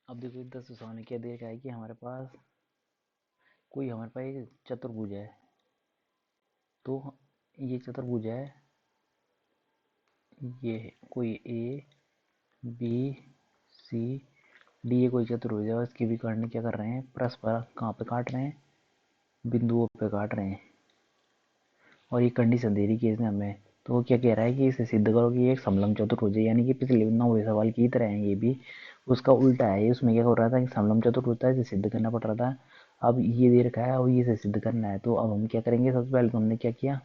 अब देखो इस 10 ने क्या दे रखा है कि हमारे पास एक चतुर्भुज है। तो ये चतुर्भुज है, ये है कोई ए बी सी डी, ये कोई चतुर्भुज है और इसके भी कर्ण क्या कर रहे हैं, परस्पर कहाँ पे काट रहे हैं, बिंदुओं पे काट रहे हैं। और ये कंडीशन दे रही है इसने हमें। तो वो क्या कह रहा है कि इसे सिद्ध करो कि ये एक समलंब चतुर्भुज है, यानी कि पिछले 9वें सवाल की तरह है, ये भी उसका उल्टा है। उसमें क्या कर रहा था कि समलंब चतुर्भुज था, इसे सिद्ध करना पड़ रहा था। अब ये दे रखा है और ये इसे सिद्ध करना है। तो अब हम क्या करेंगे, सबसे पहले तो हमने क्या किया,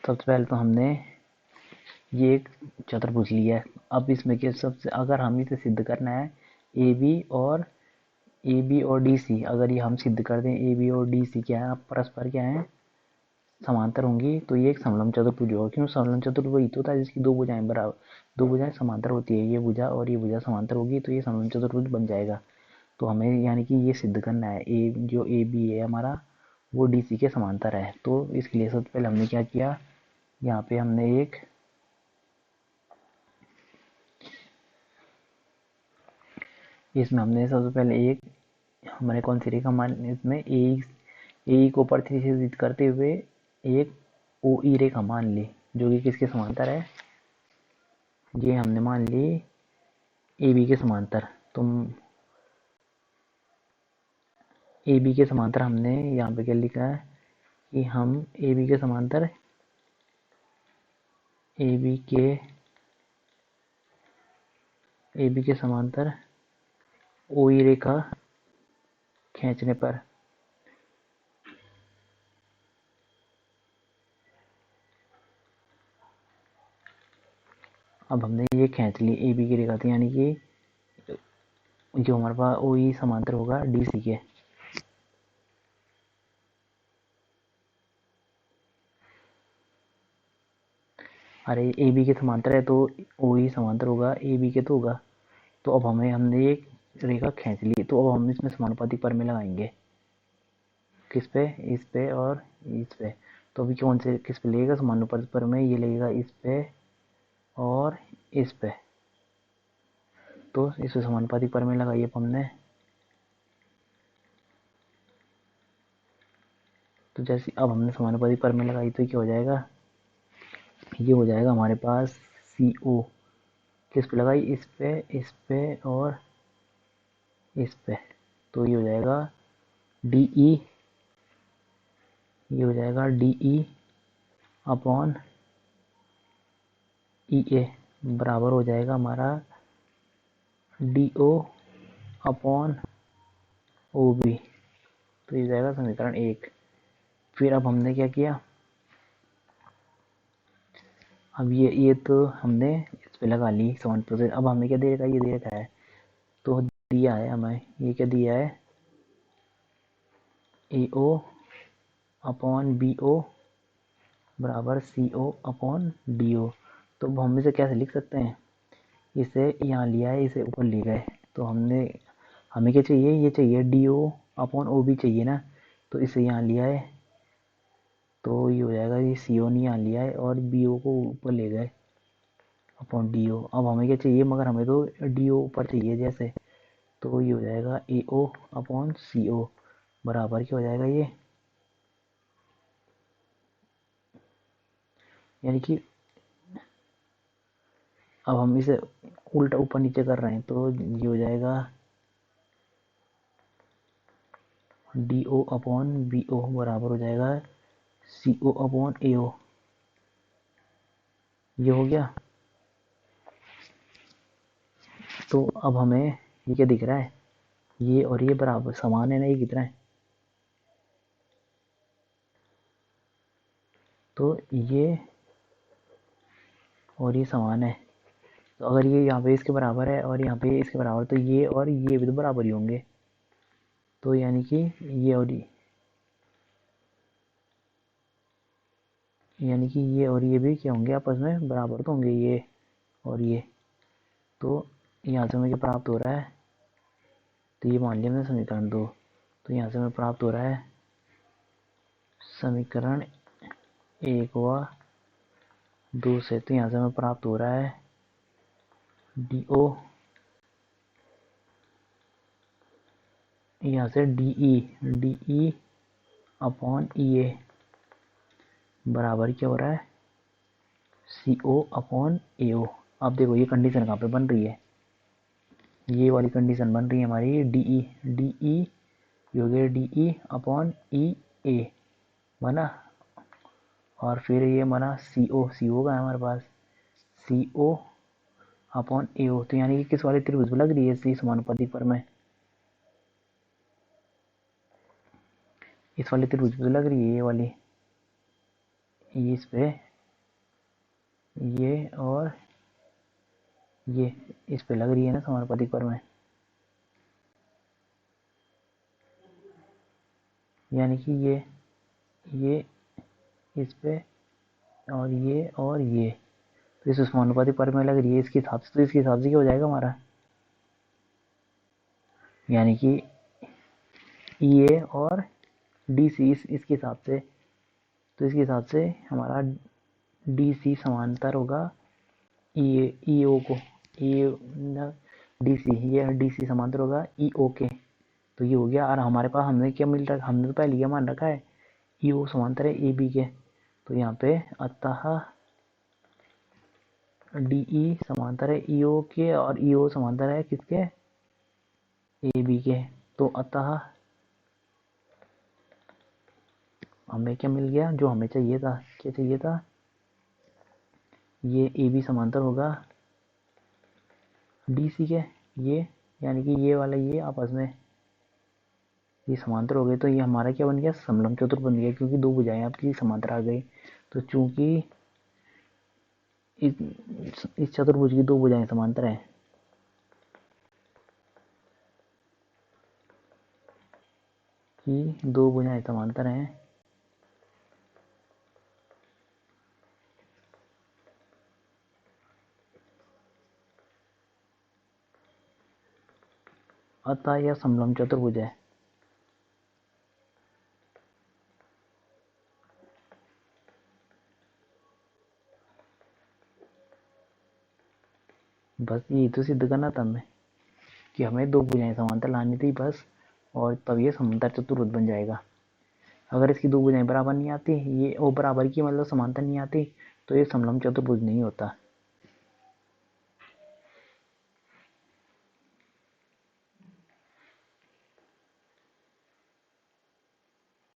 सबसे पहले तो हमने ये एक चतुर्भुज लिया है। अब इसमें क्या, सबसे अगर हम इसे सिद्ध करना है ए बी और डी सी, अगर ये हम सिद्ध कर दें ए बी और डी सी क्या है, परस्पर क्या है, समांतर होंगी, तो ये एक समलंब चतुर्भुज होगा। क्यों, समलंब चतुर्भुज वही तो होता है जिसकी दो भुजाएं बराबर, दो भुजाएं समांतर होती है, ये भुजा और ये भुजा समांतर होगी, तो ये समलंब चतुर्भुज बन जाएगा। तो हमें यानी कि ये सिद्ध करना है, जो ए बी है हमारा वो डी सी के समांतर है। तो इसके लिए सबसे पहले हमने क्या किया, यहाँ पे हमने इसमें हमने सबसे पहले हमारे कौन सी रेखा मान, इसमें ए को प्रतिनिधित्व करते हुए एक ओ ई रेखा मान ली, जो कि किसके समांतर है, ये हमने मान ली ए बी के समांतर। तो ए बी के समांतर हमने यहाँ पे क्या लिखा है कि हम ए बी के समांतर ए बी के ए बी के समांतर ओ ई रेखा खींचने पर अब हमने ये खींच ली ए बी की रेखा थी, यानी कि जो हमारे पास ओ ई समांतर होगा डी सी के। अरे ए बी के समांतर है तो ओ ई समांतर होगा ए बी के तो होगा। तो अब हमने एक रेखा खींच ली, तो अब हम इसमें समानुपाती प्रमेय लगाएंगे, किस पे, इस पे और इस पे। तो अभी कौन से किस पे लगेगा समानुपाती प्रमेय, ये लगेगा इस पे और इस पे। तो इस पे समानुपाती प्रमेय लगाइए हमने। तो जैसे अब हमने समानुपाती प्रमेय लगाई तो क्या हो जाएगा, ये हो जाएगा हमारे पास सी ओ, किस पे लगाई, इस पे और इस पे। तो ये हो जाएगा डी ई, ये हो जाएगा डी ई अपॉन ई ए, बराबर हो जाएगा हमारा D O upon O B. तो ये जाएगा समीकरण 1। फिर अब हमने क्या किया, अब ये तो हमने इस पे लगा ली समानुपाती। अब हमें क्या दे रखा है, ये दे रखा है, तो दिया है हमें, ये क्या दिया है, ए ओ अपॉन बी ओ बराबर सी ओ अपॉन डी ओ। तो हम इसे कैसे लिख सकते हैं, इसे यहाँ लिया है, इसे ऊपर ले गए। तो हमें क्या चाहिए, ये चाहिए D O upon O B चाहिए ना, तो इसे यहाँ लिया है, तो ये हो जाएगा, ये सी ओ ने यहाँ लिया है और बी ओ को ऊपर ले गए अपॉन डी ओ। अब हमें क्या चाहिए, मगर हमें तो डी ओ ऊपर चाहिए जैसे, तो ये हो जाएगा ए ओ अपॉन सी ओ बराबर क्या हो जाएगा ये, यानी कि अब हम इसे उल्टा ऊपर नीचे कर रहे हैं, तो ये हो जाएगा D O upon B O बराबर हो जाएगा सी ओ अपॉन ए ओ। ये हो गया। तो अब हमें ये क्या दिख रहा है, ये और ये बराबर समान है ना, ये कितना है, तो ये और ये समान है। तो अगर ये यहाँ पे इसके बराबर है और यहाँ पे इसके बराबर, तो ये और ये भी तो बराबर ही होंगे। तो यानी कि ये और ये भी क्या होंगे, आपस में बराबर तो होंगे, ये और ये। तो यहाँ से मुझे प्राप्त हो रहा है, तो ये मान लिया मैंने समीकरण 2। तो यहाँ से हमें प्राप्त हो रहा है समीकरण 1 व 2 से, तो यहाँ से हमें प्राप्त हो रहा है डी ओ यहाँ से डी ई अपॉन ई ए बराबर क्या हो रहा है, सी ओ अपॉन ए ओ। अब देखो ये कंडीशन कहाँ पे बन रही है, ये वाली कंडीशन बन रही है हमारी डी ई हो गया डी ई अपॉन ई ए बना, और फिर ये बना सी ओ का है हमारे पास, सी ओ अपॉन ए ओ। तो यानी कि किस वाली त्रिभुज पे लग रही है, सी समानुपाती पर में, इस वाली त्रिभुज पे लग रही है, ये वाली, ये इस पे, ये और ये इस पे लग रही है ना समानुपाती पर में, यानी कि ये इस पे और ये तो इस समानुपाती पर में लग रही है इसके हिसाब से, तो इसके हिसाब से क्या हो जाएगा हमारा, यानी कि ई ए और डी सी इसके हिसाब से, तो इसके हिसाब से हमारा डी सी समांतर होगा ई ओ को, ई डी सी, ये डी सी समांतर होगा ई ओ के। तो ये हो गया, और हमारे पास हमने क्या मिल रहा है, हमने तो पहले ये मान रखा है ई ओ समांतर है ए बी के, तो यहाँ पे अतः डी ई समांतर है ई ओ के और ई ओ समांतर है किसके, ए बी के। तो अतः हमें क्या मिल गया, जो हमें चाहिए था, क्या चाहिए था, ये ए बी समांतर होगा डी सी के, ये यानी कि ये वाला ये आपस में ये समांतर हो गए, तो ये हमारा क्या बन गया, समलंब चतुर्भुज बन गया, क्योंकि दो भुजाएं आपकी समांतर आ गई। तो चूंकि इस चतुर्भुज की दो भुजाएं समांतर हैं, कि दो भुजाएं समांतर हैं, अतः यह समलंब चतुर्भुज है। बस ये तो सिद्ध करना था हमें कि हमें दो भुजाएं समांतर लानी थी बस, और तब ये समांतर चतुर्भुज बन जाएगा। अगर इसकी दो भुजाएं बराबर नहीं आती, ये ओ बराबर की मतलब समांतर नहीं आती, तो ये समलंब चतुर्भुज नहीं होता।